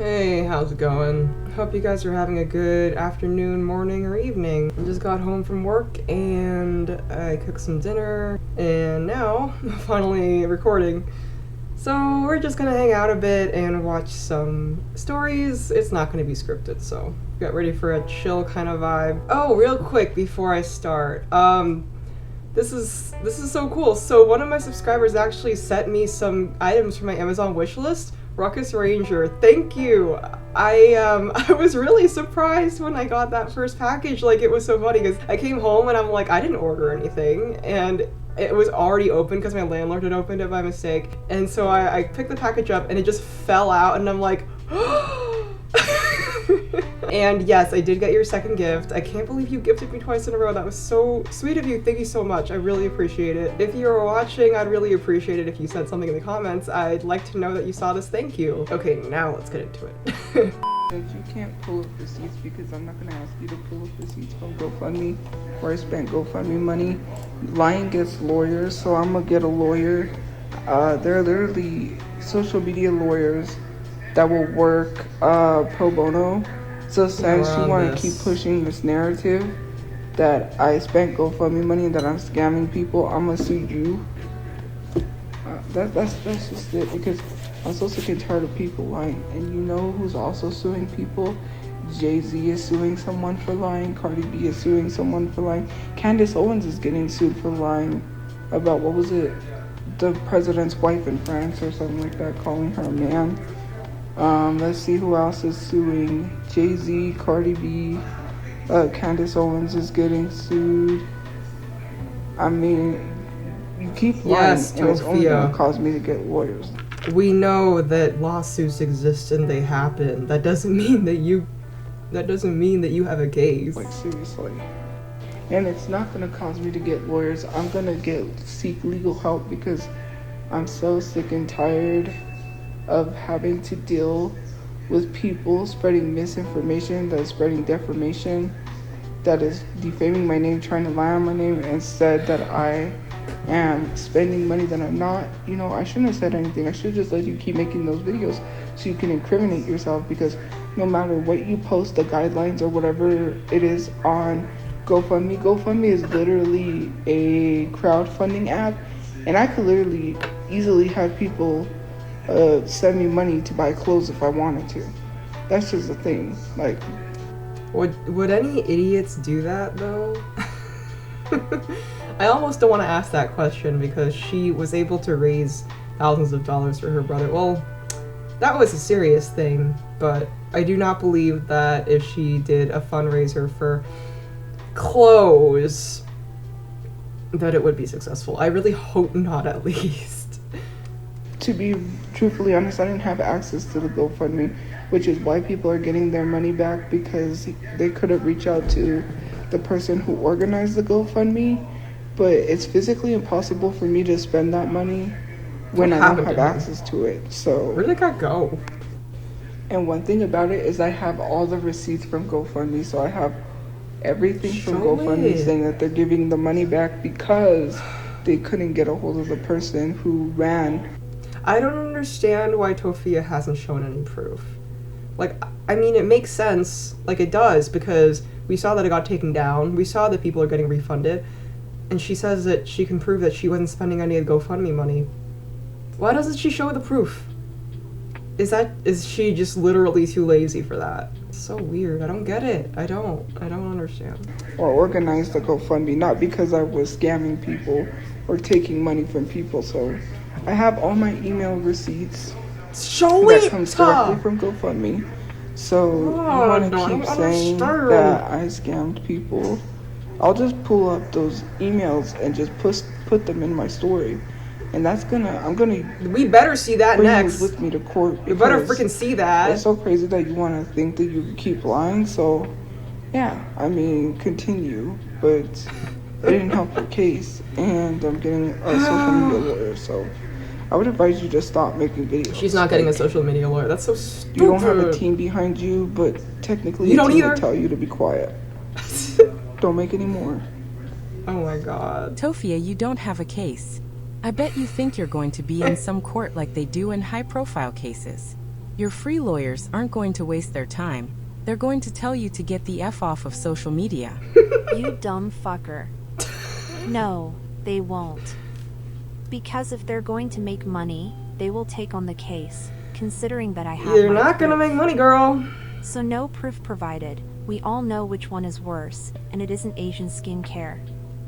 Hey, how's it going? Hope you guys are having a good afternoon, morning, or evening. I just got home from work and I cooked some dinner and now I'm finally recording. So we're just gonna hang out a bit and watch some stories. It's not gonna be scripted, so get ready for a chill kind of vibe. Oh, real quick before I start, this is so cool. So one of my subscribers actually sent me some items from my Amazon wishlist. Ruckus Ranger, thank you. I was really surprised when I got that first package. Like, it was so funny because I came home and I'm like, I didn't order anything, and it was already open because my landlord had opened it by mistake. And so I picked the package up and it just fell out, and I'm like, and yes, I did get your second gift. I can't believe you gifted me twice in a row. That was so sweet of you. Thank you so much. I really appreciate it. If you're watching, I'd really appreciate it if you said something in the comments. I'd like to know that you saw this. Thank you. Okay, now let's get into it. You can't pull up receipts because I'm not going to ask you to pull up receipts from GoFundMe where I spent GoFundMe money. Lying gets lawyers, so I'm going to get a lawyer. They're literally social media lawyers that will work pro bono. So since you want to keep pushing this narrative that I spent GoFundMe money and that I'm scamming people, I'm going to sue you. That's just it, because I'm so sick and tired of people lying. And you know who's also suing people? Jay-Z is suing someone for lying. Cardi B is suing someone for lying. Candace Owens is getting sued for lying about, what was it? The president's wife in France or something like that, calling her a man. Let's see who else is suing. Jay-Z, Cardi B, Candace Owens is getting sued. I mean, you keep lying, Yes, and it's only going Tophia. to cause me to get lawyers. We know that lawsuits exist and they happen. That doesn't mean that you have a case. Like, seriously. And it's not going to cause me to get lawyers. I'm going to seek legal help because I'm so sick and tired of having to deal with people spreading misinformation, that is spreading defamation, that is defaming my name, trying to lie on my name, and said that I am spending money that I'm not. You know, I shouldn't have said anything. I should have just let you keep making those videos so you can incriminate yourself, because no matter what you post, the guidelines or whatever it is on GoFundMe is literally a crowdfunding app, and I could literally easily have people send me money to buy clothes if I wanted to. That's just the thing. Like, would any idiots do that though? I almost don't want to ask that question because she was able to raise thousands of dollars for her brother. Well, that was a serious thing, but I do not believe that if she did a fundraiser for clothes that it would be successful. I really hope not, at least. to be truthfully honest, I didn't have access to the GoFundMe, which is why people are getting their money back, because they couldn't reach out to the person who organized the GoFundMe. But it's physically impossible for me to spend that money when I don't have access to it. So where did that go? And one thing about it is I have all the receipts from GoFundMe, so I have everything from GoFundMe saying that they're giving the money back because they couldn't get a hold of the person who ran. I don't understand why Tophia hasn't shown any proof. Like, I mean, it makes sense, like it does, because we saw that it got taken down, we saw that people are getting refunded, and she says that she can prove that she wasn't spending any of the GoFundMe money. Why doesn't she show the proof? Is she just literally too lazy for that? It's so weird. I don't get it. I don't understand. Or organized the GoFundMe, not because I was scamming people or taking money from people. So I have all my email receipts. Show that it! Comes directly from GoFundMe. So you want to keep saying that I scammed people? I'll just pull up those emails and just put them in my story. And we better see that bring next. You with me to court. You better freaking see that. It's so crazy that you want to think that you can keep lying. So, yeah, I mean, continue. But it didn't help your case. And I'm getting a social media lawyer. So, I would advise you to stop making videos. She's not getting a social media lawyer. That's so stupid. You don't have a team behind you, but technically you don't either. Tell you to be quiet. Don't make any more. Oh my god. Tophia, you don't have a case. I bet you think you're going to be in some court like they do in high-profile cases. Your free lawyers aren't going to waste their time. They're going to tell you to get the F off of social media. You dumb fucker. No, they won't. Because if they're going to make money, they will take on the case, considering that I have You're my not gonna proof. make money, girl. So no proof provided. We all know which one is worse, and it isn't Asian skincare.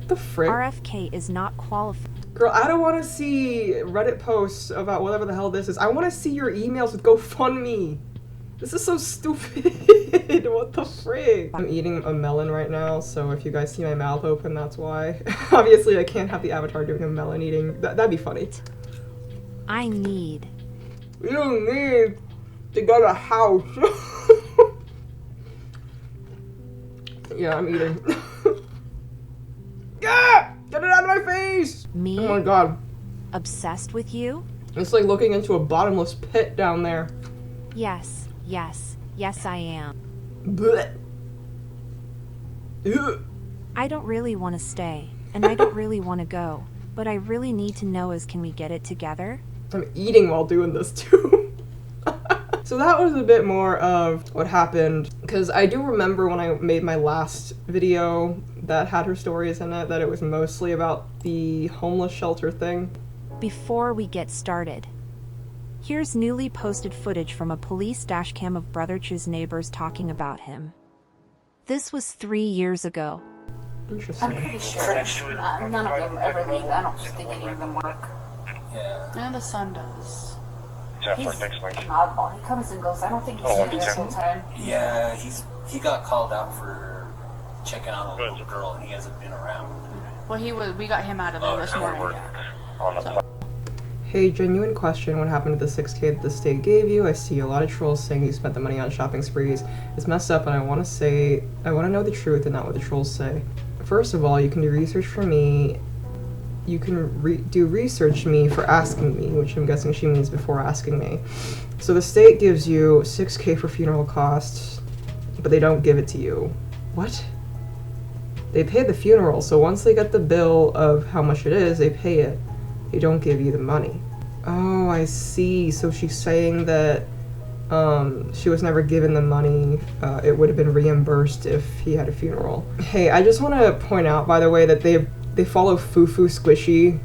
The frick? RFK is not qualified. Girl, I don't want to see Reddit posts about whatever the hell this is. I want to see your emails with GoFundMe. This is so stupid. What the frick? I'm eating a melon right now, so if you guys see my mouth open, that's why. Obviously, I can't have the avatar doing a melon eating. That'd be funny. I need. You don't need to go to a house. Yeah, I'm eating. Yeah! Get it out of my face! Me? Oh my god. Obsessed with you? It's like looking into a bottomless pit down there. Yes, yes, yes I am. Blech. Ugh. I don't really want to stay, and I don't really want to go, but I really need to know is can we get it together? I'm eating while doing this too. So that was a bit more of what happened, because I do remember when I made my last video that had her stories in it, that it was mostly about the homeless shelter thing. Before we get started, here's newly posted footage from a police dashcam of Brother Chu's neighbors talking about him. This was 3 years ago. Interesting. I'm pretty sure none of them ever leave. I don't think any of them work. Yeah. And the son does. Jeff, He's next week. an oddball. He comes and goes. I don't think he's Oh, here me the too. whole time. Yeah, he got called out for checking on a little girl, and he hasn't been around. Well, we got him out of there this morning. Hey, genuine question. What happened to the 6K that the state gave you? I see a lot of trolls saying you spent the money on shopping sprees. It's messed up, and I want to know the truth and not what the trolls say. First of all, you can do research for me. You can do research me for asking me, which I'm guessing she means before asking me. So the state gives you 6K for funeral costs, but they don't give it to you. What? They pay the funeral, so once they get the bill of how much it is, they pay it. They don't give you the money. Oh, I see. So she's saying that she was never given the money. It would have been reimbursed if he had a funeral. Hey, I just want to point out, by the way, that they follow Fufu Squishy.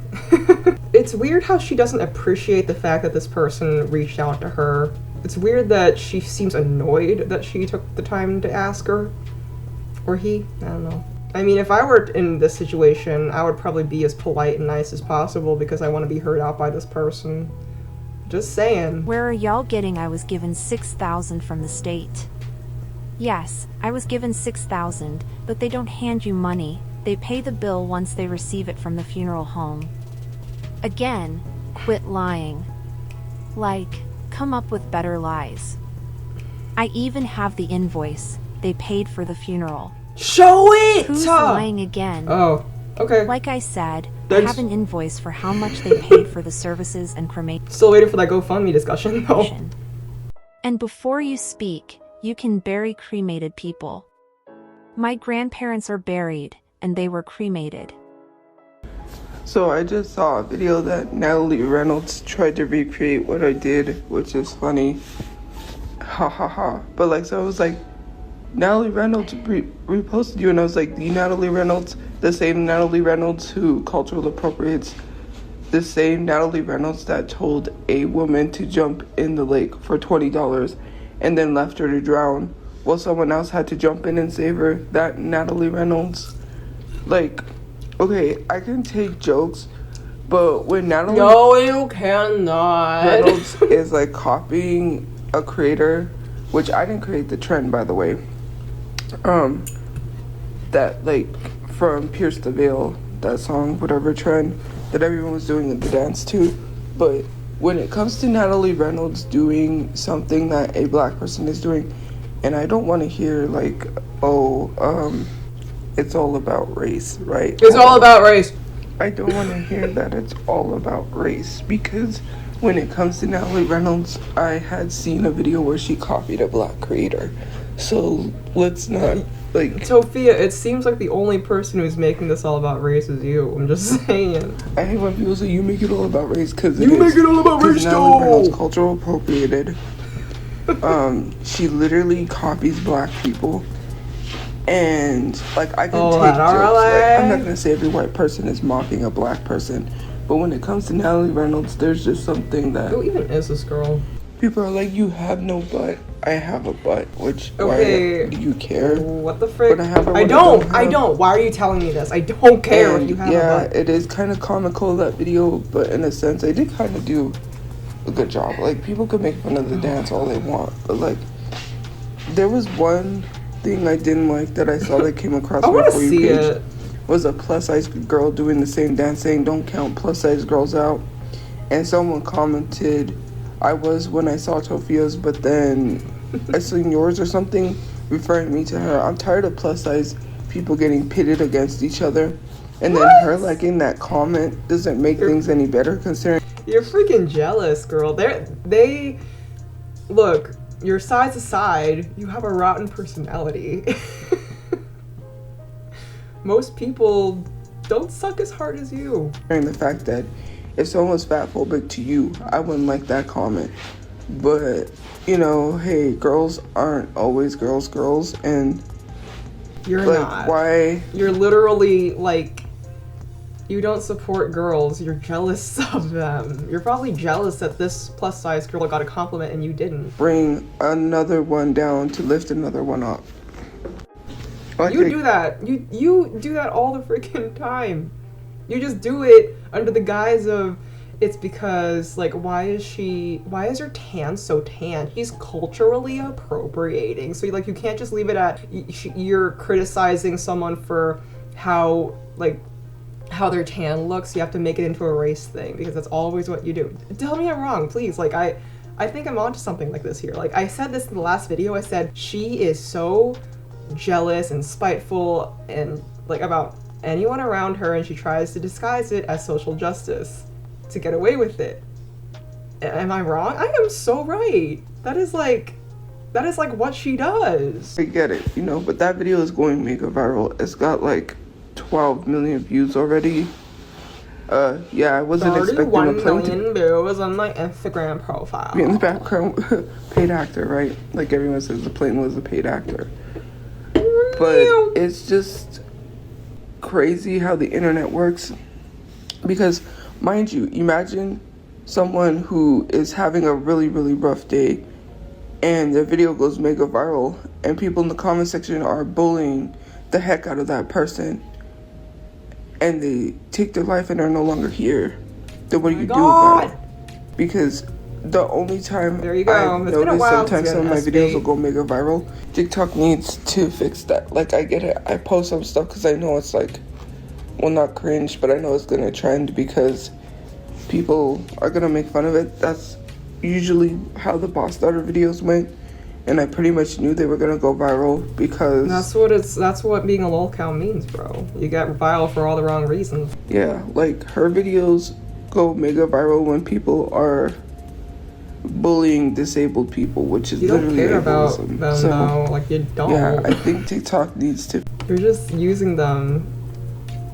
It's weird how she doesn't appreciate the fact that this person reached out to her. It's weird that she seems annoyed that she took the time to ask her. Or he, I don't know. I mean, if I were in this situation, I would probably be as polite and nice as possible because I want to be heard out by this person. Just saying. Where are y'all getting I was given $6,000 from the state? Yes, I was given $6,000, but they don't hand you money. They pay the bill once they receive it from the funeral home. Again, quit lying. Like, come up with better lies. I even have the invoice. They paid for the funeral. Show it! Who's lying again? Oh, okay. Like I said, Thanks. I have an invoice for how much they paid for the services and cremation. Still waiting for that GoFundMe discussion, though. And before you speak, you can bury cremated people. My grandparents are buried, and they were cremated. So I just saw a video that Natalie Reynolds tried to recreate what I did, which is funny. Ha ha ha. But like, so I was like, Natalie Reynolds reposted you, and I was like, the Natalie Reynolds, the same Natalie Reynolds who cultural appropriates, the same Natalie Reynolds that told a woman to jump in the lake for $20 and then left her to drown while someone else had to jump in and save her. That Natalie Reynolds. Like, okay, I can take jokes, but when Natalie No, you cannot. Reynolds is like copying a creator, which I didn't create the trend, by the way, that like from Pierce the Veil, that song, whatever trend that everyone was doing in the dance to. But when it comes to Natalie Reynolds doing something that a black person is doing, and I don't want to hear like, oh, it's all about race, right? It's all about race. I don't want to hear that it's all about race, because when it comes to Natalie Reynolds, I had seen a video where she copied a black creator. So let's not, like... Tophia, it seems like the only person who's making this all about race is you. I'm just saying. I hate when people say you make it all about race, because you make it all about race, Natalie Reynolds cultural appropriated She literally copies black people. And, like, I can take that jokes. RLA. Like, I'm not gonna say every white person is mocking a black person. But when it comes to Natalie Reynolds, there's just something that... Who even is this girl? People are like, you have no butt. I have a butt. Which, Okay. why do you care? What the frick? But I have or I what don't. have. I don't. Why are you telling me this? I don't care if you have a butt. It is kind of comical, that video, but in a sense, I did kind of do a good job. Like, people could make fun of the dance all they want, but, like, there was one thing I didn't like that I saw that came across my For You page. Was a plus-size girl doing the same dance saying, don't count plus-size girls out. And someone commented, I was when I saw Tophia's, but then I seen yours or something, referring me to her. I'm tired of plus-size people getting pitted against each other. And then her liking that comment doesn't make things any better, considering... You're freaking jealous, girl. They... Look, your size aside, you have a rotten personality. Most people don't suck as hard as you. And the fact that if someone was fatphobic to you, I wouldn't like that comment. But, you know, hey, girls aren't always girls, and... You're like, not. Why? You're literally, like... You don't support girls, you're jealous of them. You're probably jealous that this plus-size girl got a compliment and you didn't. Bring another one down to lift another one up. You do that. You do that all the freaking time. You just do it under the guise of it's because, like, why is her tan so tan? He's culturally appropriating. So, like, you can't just leave it at you're criticizing someone for how their tan looks. You have to make it into a race thing because that's always what you do. Tell me I'm wrong, please. Like, I think I'm onto something like this here. Like, I said this in the last video. I said she is so jealous and spiteful and, like, about anyone around her, and she tries to disguise it as social justice to get away with it. Am I wrong? I am so right. That is like what she does. I get it, you know, but that video is going mega viral. It's got like 12 million views already. Yeah, I wasn't expecting 1 a plane million views on my Instagram profile. be in the background. Paid actor, right? Like everyone says, the plane was a paid actor. But it's just crazy how the internet works. Because, mind you, imagine someone who is having a really, really rough day and their video goes mega viral and people in the comment section are bullying the heck out of that person and they take their life and are no longer here. Then what do you do about it? Because the only time there you go. I've It's been a noticed while sometimes since some of my SB. videos will go mega viral, TikTok needs to fix that. Like, I get it. I post some stuff because I know it's like, well, not cringe, but I know it's going to trend because people are going to make fun of it. That's usually how the Boss Daughter videos went. And I pretty much knew they were going to go viral because... That's what being a lolcow means, bro. You got viral for all the wrong reasons. Yeah, like, her videos go mega viral when people are bullying disabled people, which is literally You don't care about ableism. them, though. Like, you don't. Yeah, I think TikTok needs to You're just using them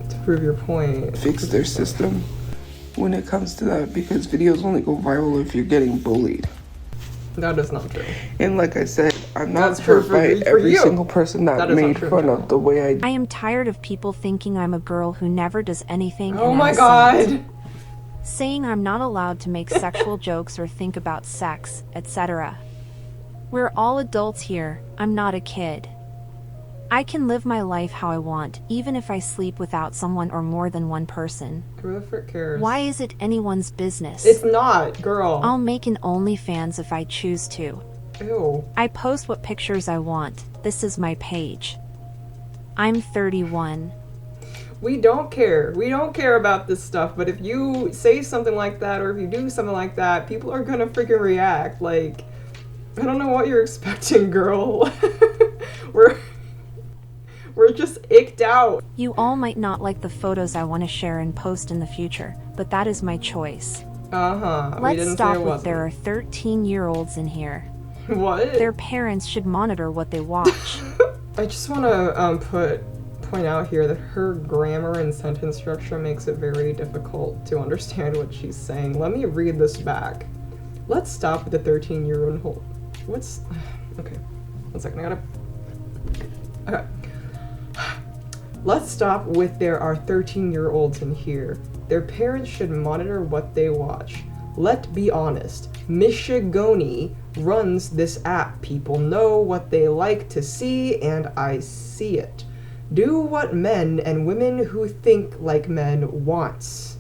to prove your point. fix their system when it comes to that, because videos only go viral if you're getting bullied. That is not true. And like I said, I'm not That's true hurt by for every you. single person that That is not made true. fun of the way I am tired of people thinking I'm a girl who never does anything. Oh and my I'm god! saying I'm not allowed to make sexual jokes or think about sex, etc. We're all adults here. I'm not a kid. I can live my life how I want, even if I sleep without someone or more than one person. Who the frick cares? Why is it anyone's business? It's not, girl. I'll make an OnlyFans if I choose to. Ew. I post what pictures I want. This is my page. I'm 31. We don't care. We don't care about this stuff, but if you say something like that or if you do something like that, people are gonna freaking react. Like, I don't know what you're expecting, girl. We're just icked out. You all might not like the photos I want to share and post in the future, but that is my choice. Uh-huh. Let's stop with there are 13-year-olds in here. What? Their parents should monitor what they watch. I just want to point out here that her grammar and sentence structure makes it very difficult to understand what she's saying. Let me read this back. Let's stop with the 13-year-old What's... Okay. 1 second, I gotta... Okay. Let's stop with there are 13-year-olds in here. Their parents should monitor what they watch. Let's be honest. Michigoni runs this app. People know what they like to see, and I see it. Do what men and women who think like men wants.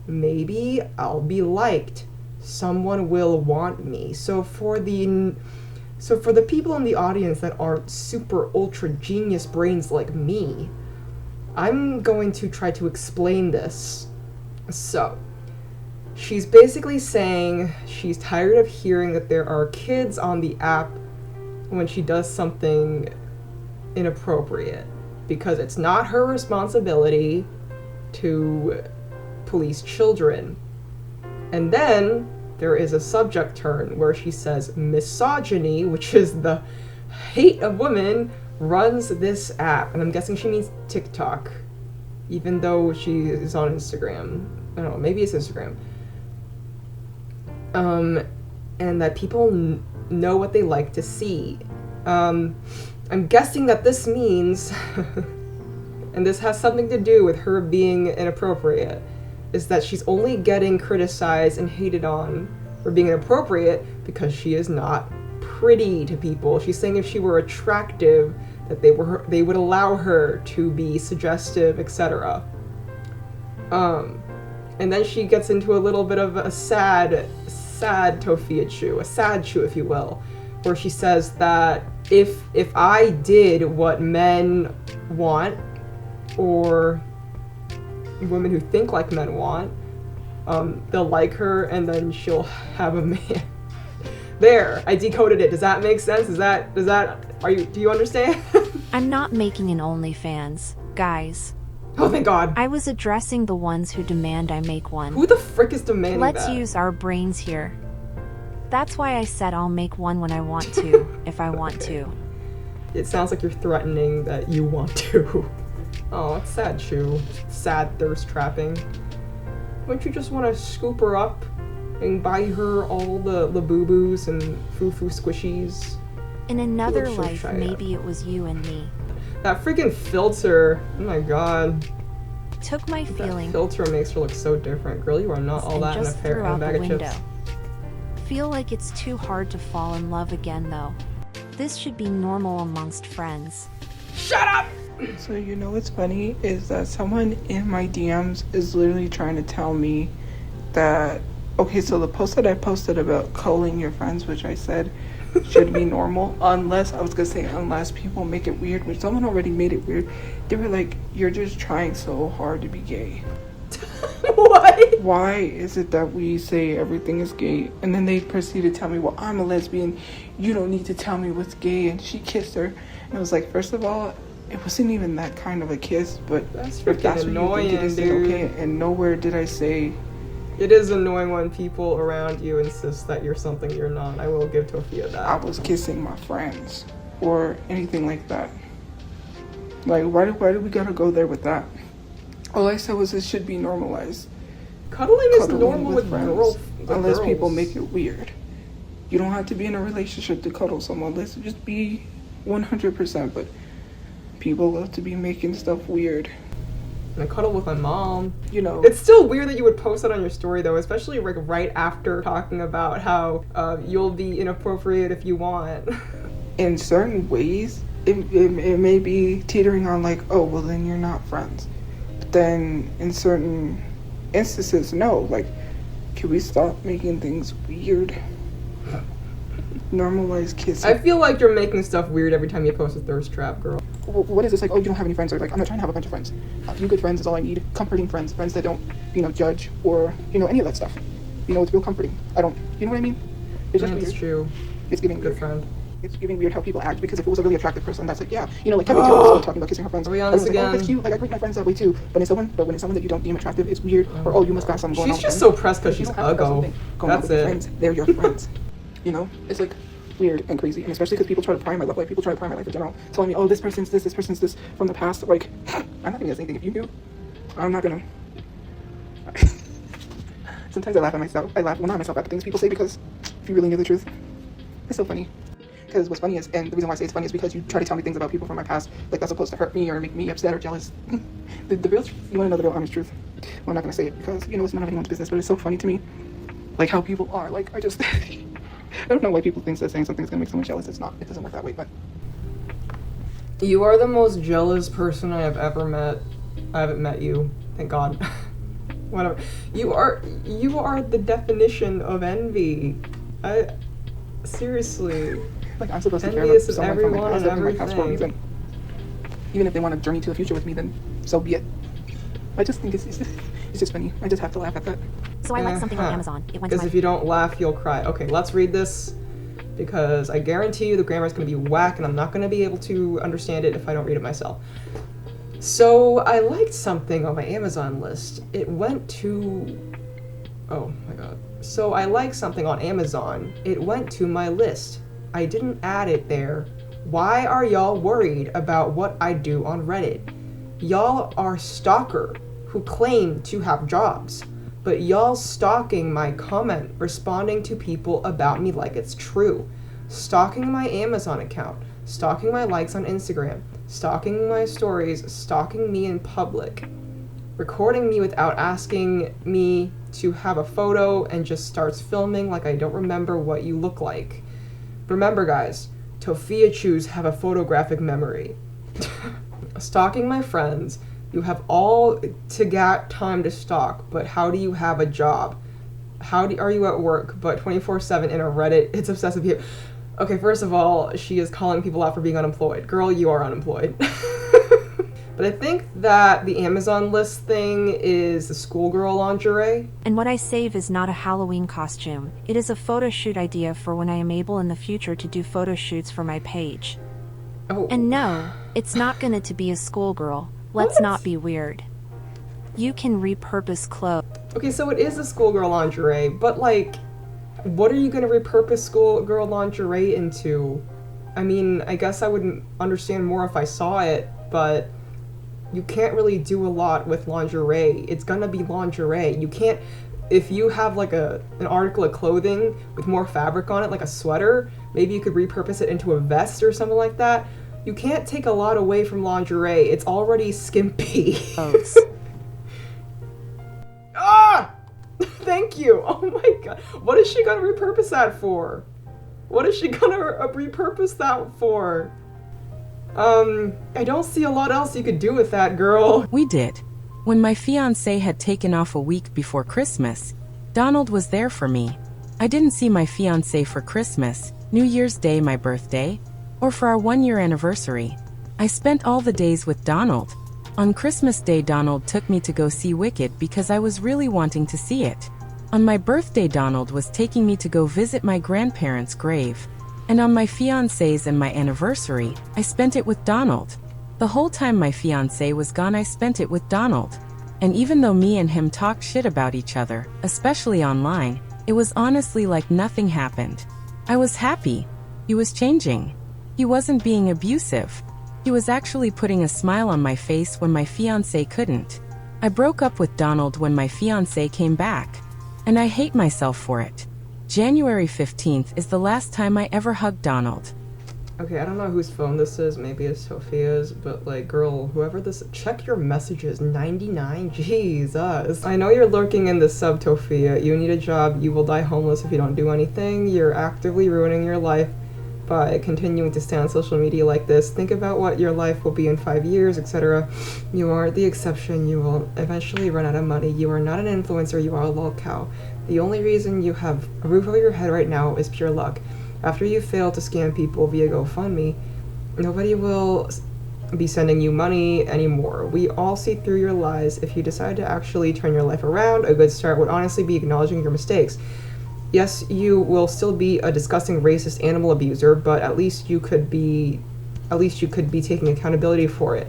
Maybe I'll be liked. Someone will want me. So for the people in the audience that aren't super ultra genius brains like me, I'm going to try to explain this. So, she's basically saying she's tired of hearing that there are kids on the app when she does something inappropriate, because it's not her responsibility to police children. And then there is a subject turn where she says misogyny, which is the hate of women, runs this app. And I'm guessing she means TikTok, even though she is on Instagram. I don't know, maybe it's Instagram. And that people know what they like to see. I'm guessing that this means, and this has something to do with her being inappropriate, is that she's only getting criticized and hated on for being inappropriate because she is not pretty to people. She's saying if she were attractive, that they would allow her to be suggestive, etc. And then she gets into a little bit of a sad Tophiachu, a sad chew, if you will, where she says that if I did what men want, or women who think like men want, they'll like her, and then she'll have a man. There, I decoded it. Does that make sense? Do you understand? I'm not making an OnlyFans, guys. Oh, thank God. I was addressing the ones who demand I make one. Who the frick is demanding Let's that? use our brains here. That's why I said I'll make one when I want to, if I want to. It sounds like you're threatening that you want to. Oh, it's sad, Chew. Sad thirst trapping. Wouldn't you just want to scoop her up and buy her all the boo-boos and foo-foo squishies? In another looks so life, shy maybe it was you and me. That freaking filter. Oh my God. Took my feeling That filter makes her look so different. Girl, you are not all and that in a, just threw out bag the of window. chips. Feel like it's too hard to fall in love again, though. This should be normal amongst friends. Shut up! So you know what's funny is that someone in my DMs is literally trying to tell me that, okay, so the post that I posted about calling your friends, which I said should be normal, unless people make it weird, which someone already made it weird. They were like, you're just trying so hard to be gay. What? Why is it that we say everything is gay, and then they proceed to tell me, well, I'm a lesbian, you don't need to tell me what's gay, and she kissed her. And it was like, first of all, it wasn't even that kind of a kiss, but That's if that's freaking what you think it is, annoying, then okay. And nowhere did I say... It is annoying when people around you insist that you're something you're not. I will give Tophia that. I was kissing my friends or anything like that. Like, why do we gotta go there with that? All I said was it should be normalized. Cuddling is normal with girls. Unless people make it weird. You don't have to be in a relationship to cuddle someone. Let's just be 100%. But people love to be making stuff weird. And I cuddle with my mom. You know. It's still weird that you would post that on your story, though, especially like right after talking about how you'll be inappropriate if you want. In certain ways, it may be teetering on like, oh, well, then you're not friends. But then in certain instances, no. Like, can we stop making things weird? Normalize kissing. I feel like you're making stuff weird every time you post a thirst trap, girl. What is this? Like, oh, you don't have any friends? Or like, I'm not trying to have a bunch of friends. A few good friends is all I need. Comforting friends. Friends that don't, judge or, any of that stuff. It's real comforting. You know what I mean? It's just It's weird. true. It's giving Good weird. friend. It's giving weird how people act, because if it was a really attractive person, that's like, yeah, like Kevin was talking about kissing her friends. Are we on this Everyone's like, again? oh, that's cute. Like, I greet my friends that way too. But when it's someone that you don't deem attractive, it's weird. Or, oh, you must have something going on. She's just with so pressed because them. she's You don't have to have ugly. something going on That's with your it. friends. They're your friends. It's like weird and crazy, and especially because people try to pry my love life. People try to pry my life in general, telling me, oh, this person's this from the past. Like, I'm not gonna say anything if you do. I'm not gonna. Sometimes I laugh at myself. Well, not at myself, at the things people say, because if you really knew the truth, It's so funny. Because what's funny is, and the reason why I say it's funny is because you try to tell me things about people from my past, like that's supposed to hurt me or make me upset or jealous. The real truth, you want to know the real honest truth? Well, I'm not going to say it because, it's none of anyone's business, but it's so funny to me, like how people are. Like, I just, I don't know why people think that saying something's going to make someone jealous. It's not. It doesn't work that way, but. You are the most jealous person I have ever met. I haven't met you, thank God. Whatever. You are the definition of envy. Seriously. Like, I'm supposed to care Envious about of someone from my everyone past, and and my past for a everything. reason. Even if they want to journey to the future with me, then so be it. I just think it's just funny. I just have to laugh at that. So I like something on Amazon. It went to Because my if you don't laugh, you'll cry. Okay, let's read this. Because I guarantee you the grammar is going to be whack and I'm not going to be able to understand it if I don't read it myself. So I liked something on my Amazon list. It went to... Oh my god. So I liked something on Amazon. It went to my list. I didn't add it there. Why are y'all worried about what I do on Reddit? Y'all are stalker who claim to have jobs. But y'all stalking my comment, responding to people about me like it's true. Stalking my Amazon account. Stalking my likes on Instagram. Stalking my stories. Stalking me in public. Recording me without asking me to have a photo and just starts filming like I don't remember what you look like. Remember guys, Tophiachus have a photographic memory. Stalking my friends. You have all to get time to stalk, but how do you have a job? Are you at work, but 24/7 in a Reddit? It's obsessive here. Okay, first of all, she is calling people out for being unemployed. Girl, you are unemployed. But I think that the Amazon list thing is the schoolgirl lingerie. And what I save is not a Halloween costume. It is a photo shoot idea for when I am able in the future to do photo shoots for my page. Oh. And no, it's not going to be a schoolgirl. Let's What? not be weird. You can repurpose clothes. Okay, so it is a schoolgirl lingerie, but like, what are you gonna repurpose schoolgirl lingerie into? I mean, I guess I would understand more if I saw it, but you can't really do a lot with lingerie. It's gonna be lingerie. You can't, if you have like an article of clothing with more fabric on it, like a sweater, maybe you could repurpose it into a vest or something like that. You can't take a lot away from lingerie. It's already skimpy. Ah! Thank you. Oh my god. What is she gonna repurpose that for? What is she gonna repurpose that for? I don't see a lot else you could do with that, girl. We did. When my fiancé had taken off a week before Christmas, Donald was there for me. I didn't see my fiancé for Christmas, New Year's Day, my birthday, or for our 1-year anniversary. I spent all the days with Donald. On Christmas Day, Donald took me to go see Wicked because I was really wanting to see it. On my birthday, Donald was taking me to go visit my grandparents' grave. And on my fiancé's and my anniversary, I spent it with Donald. The whole time my fiancé was gone, I spent it with Donald. And even though me and him talked shit about each other, especially online, it was honestly like nothing happened. I was happy. He was changing. He wasn't being abusive. He was actually putting a smile on my face when my fiancé couldn't. I broke up with Donald when my fiancé came back. And I hate myself for it. January 15th is the last time I ever hugged Donald. Okay, I don't know whose phone this is. Maybe it's Sophia's, but like, girl, whoever this, check your messages. 99? Jesus. I know you're lurking in the sub, Tophia. You need a job. You will die homeless if you don't do anything. You're actively ruining your life by continuing to stay on social media like this. Think about what your life will be in 5 years, etc. You are the exception. You will eventually run out of money. You are not an influencer. You are a lol cow. The only reason you have a roof over your head right now is pure luck. After you fail to scam people via GoFundMe, nobody will be sending you money anymore. We all see through your lies. If you decide to actually turn your life around, a good start would honestly be acknowledging your mistakes. Yes, you will still be a disgusting racist animal abuser, but at least you could be taking accountability for it.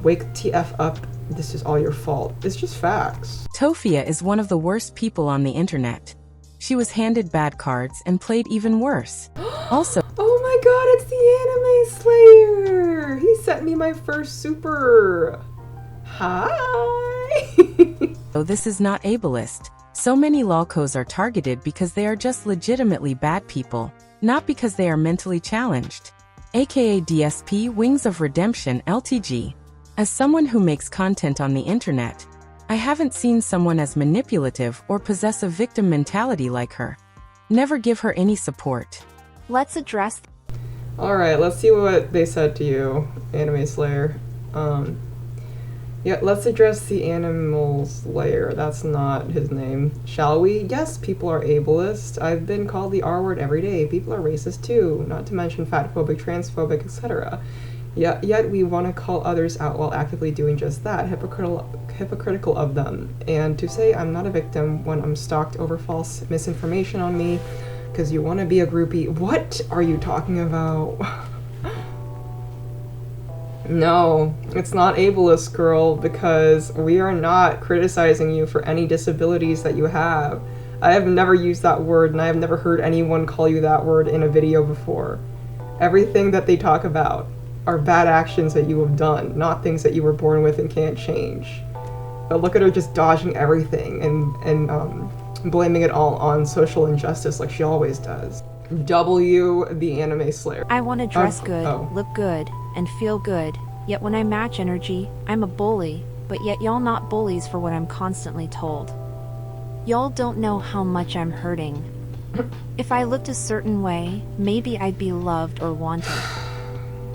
Wake TF up. This is all your fault. It's just facts. Tophia is one of the worst people on the internet. She was handed bad cards and played even worse. Also, oh my god, it's the Anime Slayer! He sent me my first super. Hi! though this is not ableist. So many lolcos are targeted because they are just legitimately bad people. not because they are mentally challenged. AKA DSP Wings of Redemption LTG. As someone who makes content on the internet, I haven't seen someone as manipulative or possess a victim mentality like her. Never give her any support. Let's address. Alright, let's see what they said to you, Anime Slayer. Yeah, let's address the Animal Slayer. That's not his name. Shall we? Yes, people are ableist. I've been called the R word every day. People are racist too, not to mention fatphobic, transphobic, etc. Yet we want to call others out while actively doing just that, hypocritical of them. And to say I'm not a victim when I'm stalked over false misinformation on me because you want to be a groupie. What are you talking about? No, it's not ableist, girl, because we are not criticizing you for any disabilities that you have. I have never used that word, and I have never heard anyone call you that word in a video before. Everything that they talk about are bad actions that you have done, not things that you were born with and can't change. But look at her just dodging everything and blaming it all on social injustice like she always does. W, the Anime Slayer. I want to dress good, look good, and feel good. Yet when I match energy, I'm a bully. But yet y'all not bullies for what I'm constantly told. Y'all don't know how much I'm hurting. If I looked a certain way, maybe I'd be loved or wanted.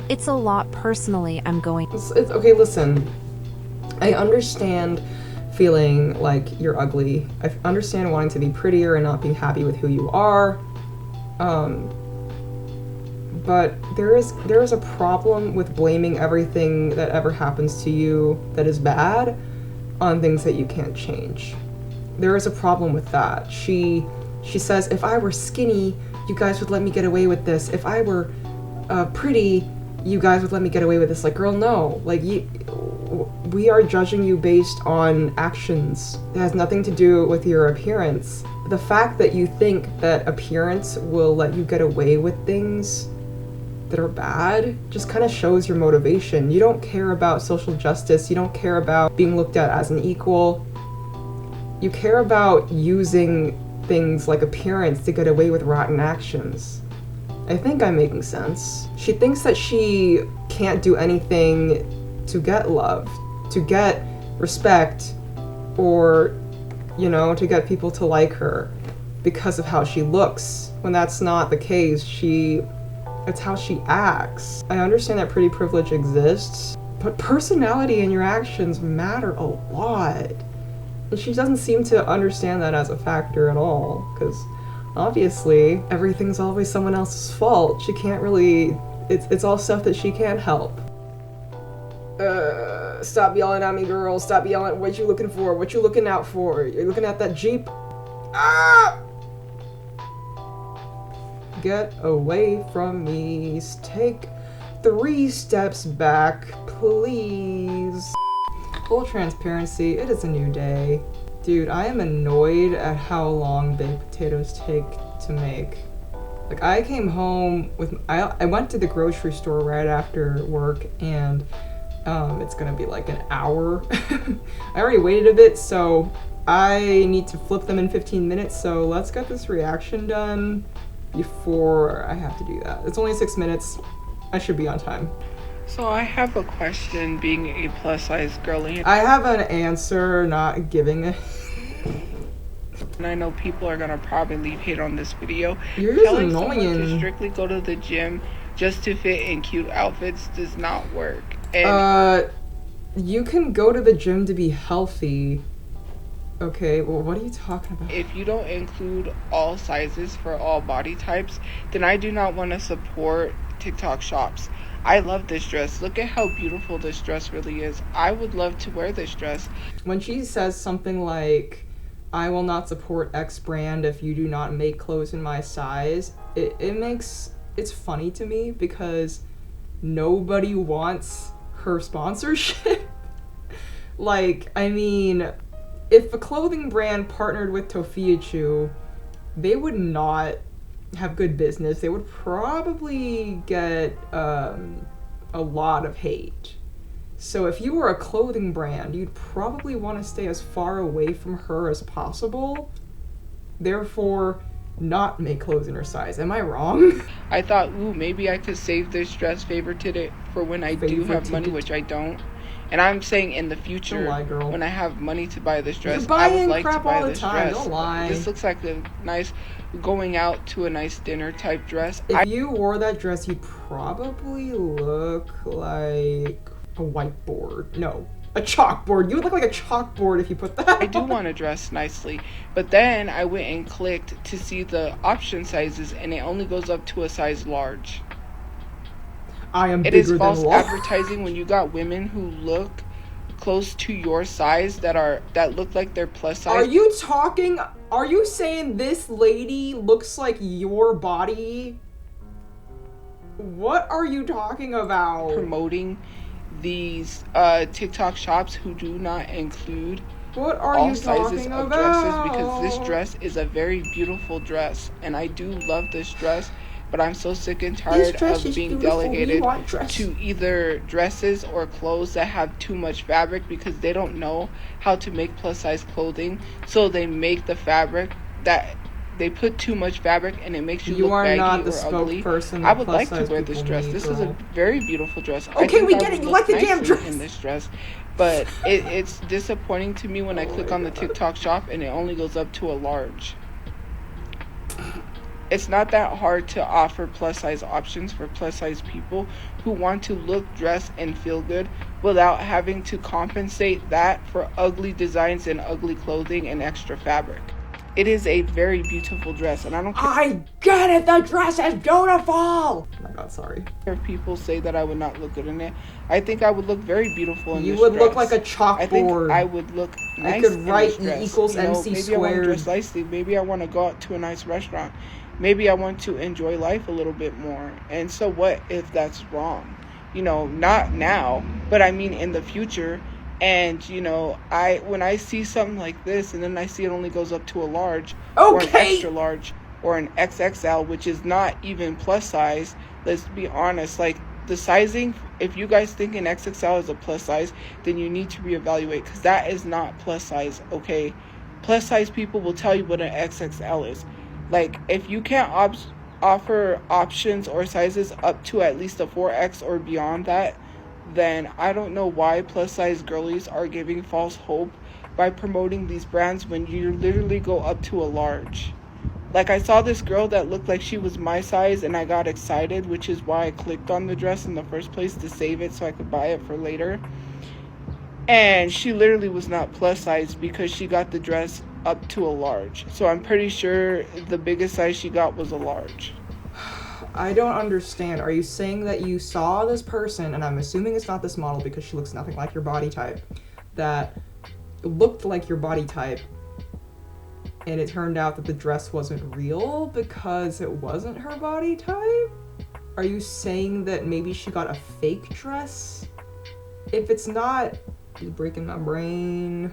It's a lot personally I'm going. It's okay, listen. I understand feeling like you're ugly. I understand wanting to be prettier and not being happy with who you are. But there is a problem with blaming everything that ever happens to you that is bad on things that you can't change. There is a problem with that. She says, if I were skinny, you guys would let me get away with this. If I were pretty, you guys would let me get away with this. Like, girl, no. Like, we are judging you based on actions. It has nothing to do with your appearance. The fact that you think that appearance will let you get away with things that are bad just kind of shows your motivation. You don't care about social justice. You don't care about being looked at as an equal. You care about using things like appearance to get away with rotten actions. I think I'm making sense. She thinks that she can't do anything to get love, to get respect, or, you know, to get people to like her because of how she looks. When that's not the case, it's how she acts. I understand that pretty privilege exists, but personality and your actions matter a lot. And she doesn't seem to understand that as a factor at all, because obviously everything's always someone else's fault. She can't really, it's all stuff that she can't help. Stop yelling at me, girl. Stop yelling. What you looking for? What you looking out for? You're looking at that Jeep? Ah! Get away from me. Take 3 steps back, please. Full transparency, it is a new day. Dude, I am annoyed at how long baked potatoes take to make. Like, I came home with, I went to the grocery store right after work, and it's gonna be like an hour. I already waited a bit, so I need to flip them in 15 minutes, so let's get this reaction done before I have to do that. It's only 6 minutes. I should be on time. So I have a question, being a plus-size girly. I have an answer, not giving it. And I know people are gonna probably leave hate on this video. You're just Telling someone to annoying. strictly go to the gym just to fit in cute outfits does not work. And you can go to the gym to be healthy. Okay, well, what are you talking about? if you don't include all sizes for all body types, then I do not want to support TikTok shops. I love this dress. Look at how beautiful this dress really is. I would love to wear this dress. When she says something like, I will not support X brand if you do not make clothes in my size, it's funny to me because nobody wants her sponsorship. Like, I mean, if a clothing brand partnered with Tophiachu, they would not have good business. They would probably get a lot of hate. So if you were a clothing brand, you'd probably want to stay as far away from her as possible. Therefore, not make clothes in her size. Am I wrong? I thought, ooh, maybe I could save this dress favorited it for when I do have money, which I don't. And I'm saying in the future, Don't lie, girl. when I have money to buy this dress, You're I would buying like to crap buy all the this time. dress. Don't lie. This looks like a nice going out to a nice dinner type dress. If you wore that dress, you'd probably look like a whiteboard. No, a chalkboard. You would look like a chalkboard if you put that I do on. want to dress nicely, but then I went and clicked to see the option sizes, and it only goes up to a size large. I am It bigger is than false life. advertising when you got women who look close to your size that look like they're plus size. Are you saying this lady looks like your body? What are you talking about? Promoting these TikTok shops who do not include What are all you sizes talking of about? dresses, because this dress is a very beautiful dress, and I do love this dress, but I'm so sick and tired dress of is being beautiful. We delegated want dress. to either dresses or clothes that have too much fabric, because they don't know how to make plus size clothing, so they make the fabric that they put too much fabric and it makes you look are baggy not the or ugly. spokesperson I that would like to plus-size wear this people dress. need, This is a girl. very beautiful dress. I Okay, think we I get would it. You look like the damn nicely dress. in this dress, but it's disappointing to me when I click on the TikTok shop and it only goes up to a large. It's not that hard to offer plus size options for plus size people who want to look, dress, and feel good without having to compensate that for ugly designs and ugly clothing and extra fabric. It is a very beautiful dress, and I don't care I get it. The dress is beautiful. Oh my god, sorry. if people say that I would not look good in it. I think I would look very beautiful in You this would dress. look like a I think chalkboard. I would look nice. I could in write this dress. E equals You know, MC maybe I want to squared. dress nicely. Maybe I want to go out to a nice restaurant. Maybe I want to enjoy life a little bit more. And so what if that's wrong? You know, not now, but I mean in the future. And you know, when I see something like this, and then I see it only goes up to a large, or an Okay. extra large, or an XXL, which is not even plus size. Let's be honest, like the sizing. If you guys think an XXL is a plus size, then you need to reevaluate, because that is not plus size. Okay, plus size people will tell you what an XXL is. Like if you can't offer options or sizes up to at least a 4X or beyond that, then I don't know why plus size girlies are giving false hope by promoting these brands when you literally go up to a large. Like I saw this girl that looked like she was my size and I got excited, which is why I clicked on the dress in the first place, to save it so I could buy it for later. And she literally was not plus size because she got the dress up to a large. So I'm pretty sure the biggest size she got was a large. I don't understand. Are you saying that you saw this person, and I'm assuming it's not this model because she looks nothing like your body type, that looked like your body type, and it turned out that the dress wasn't real because it wasn't her body type? Are you saying that maybe she got a fake dress? If it's not, it's breaking my brain.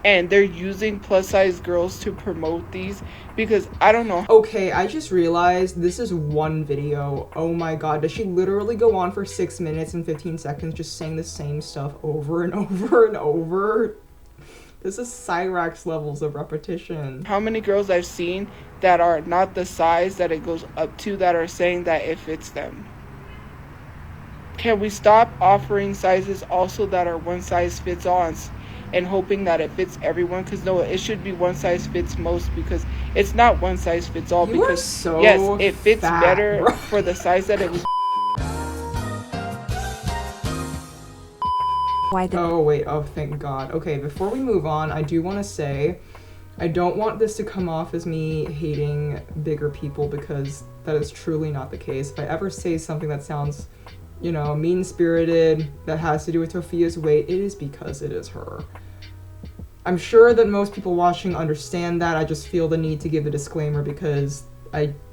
And they're using plus size girls to promote these, because I don't know. Okay, I just realized this is one video. Oh my god, does she literally go on for 6 minutes and 15 seconds just saying the same stuff over and over and over? This is Cyrax levels of repetition. How many girls I've seen that are not the size that it goes up to that are saying that it fits them? Can we stop offering sizes also that are one size fits all and hoping that it fits everyone? Because no, it should be one size fits most, because it's not one size fits all. You are because so yes, it fits fat, better bro. for the size that it was. Why the Oh wait, oh thank god. Okay, before we move on, I do want to say, I don't want this to come off as me hating bigger people, because that is truly not the case. If I ever say something that sounds, you know, mean-spirited, that has to do with Tophia's weight, it is because it is her. I'm sure that most people watching understand that. I just feel the need to give a disclaimer because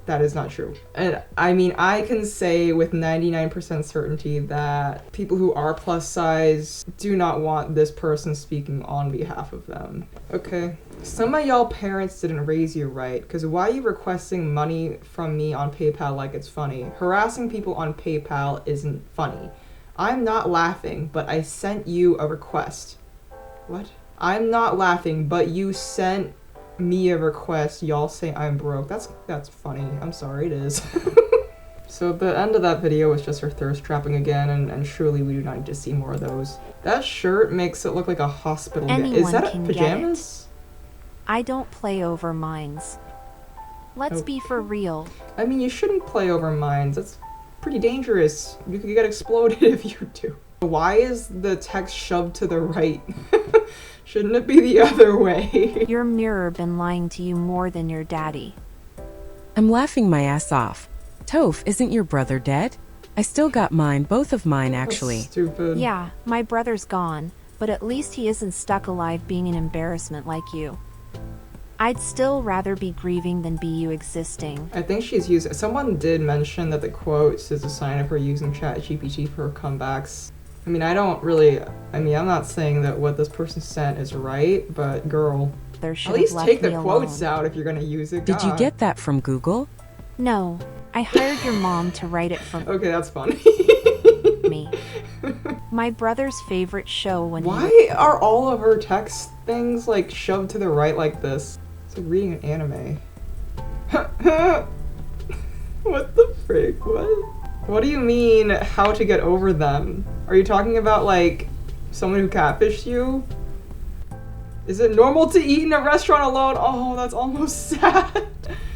that is not true. And I mean, I can say with 99% certainty that people who are plus size do not want this person speaking on behalf of them. Okay. Some of y'all parents didn't raise you right, because why are you requesting money from me on PayPal like it's funny? Harassing people on PayPal isn't funny. I'm not laughing, but I sent you a request. What? I'm not laughing, but you sent Mia request, y'all say I'm broke. That's funny. I'm sorry, it is. So the end of that video was just her thirst trapping again, and surely we do not need to see more of those. That shirt makes it look like a hospital. Is that Anyone can pajamas? I don't play over mines. Let's be for real. I mean, you shouldn't play over mines. That's pretty dangerous. You could get exploded if you do. Why is the text shoved to the right? Shouldn't it be the other way? Your mirror been lying to you more than your daddy. I'm laughing my ass off. Toph, isn't your brother dead? I still got mine, both of mine actually. That's stupid. Yeah, my brother's gone, but at least he isn't stuck alive being an embarrassment like you. I'd still rather be grieving than be you existing. I think she's using. Someone did mention that the quotes is a sign of her using ChatGPT for her comebacks. I mean, I'm not saying that what this person sent is right, but girl, at least take the quotes out if you're gonna use it. Did you get that from Google? No, I hired your mom to write it for Okay, that's funny. me. My brother's favorite show when Why are all of her text things like shoved to the right like this? It's like reading an anime. What the frick? What do you mean, how to get over them? Are you talking about like someone who catfished you? Is it normal to eat in a restaurant alone? Oh, that's almost sad.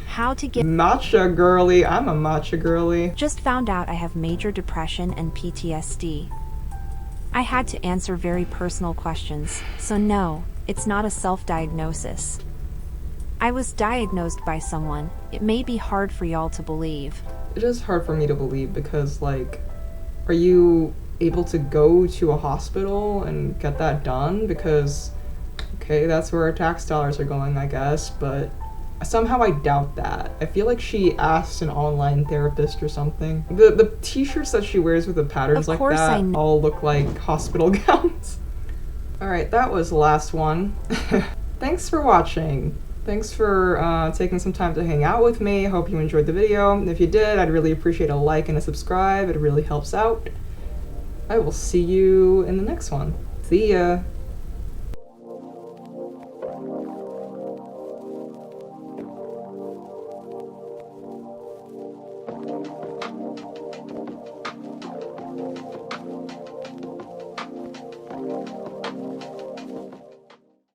How to get Matcha girly. I'm a matcha girly. Just found out I have major depression and PTSD. I had to answer very personal questions, so no, it's not a self-diagnosis. I was diagnosed by someone. It may be hard for y'all to believe. It is hard for me to believe because, like, are you able to go to a hospital and get that done? Because, okay, that's where our tax dollars are going, I guess, but somehow I doubt that. I feel like she asked an online therapist or something. The t-shirts that she wears with the patterns like that all look like hospital gowns. Alright, that was the last one. Thanks for watching. Thanks for taking some time to hang out with me. Hope you enjoyed the video. If you did, I'd really appreciate a like and a subscribe. It really helps out. I will see you in the next one. See ya!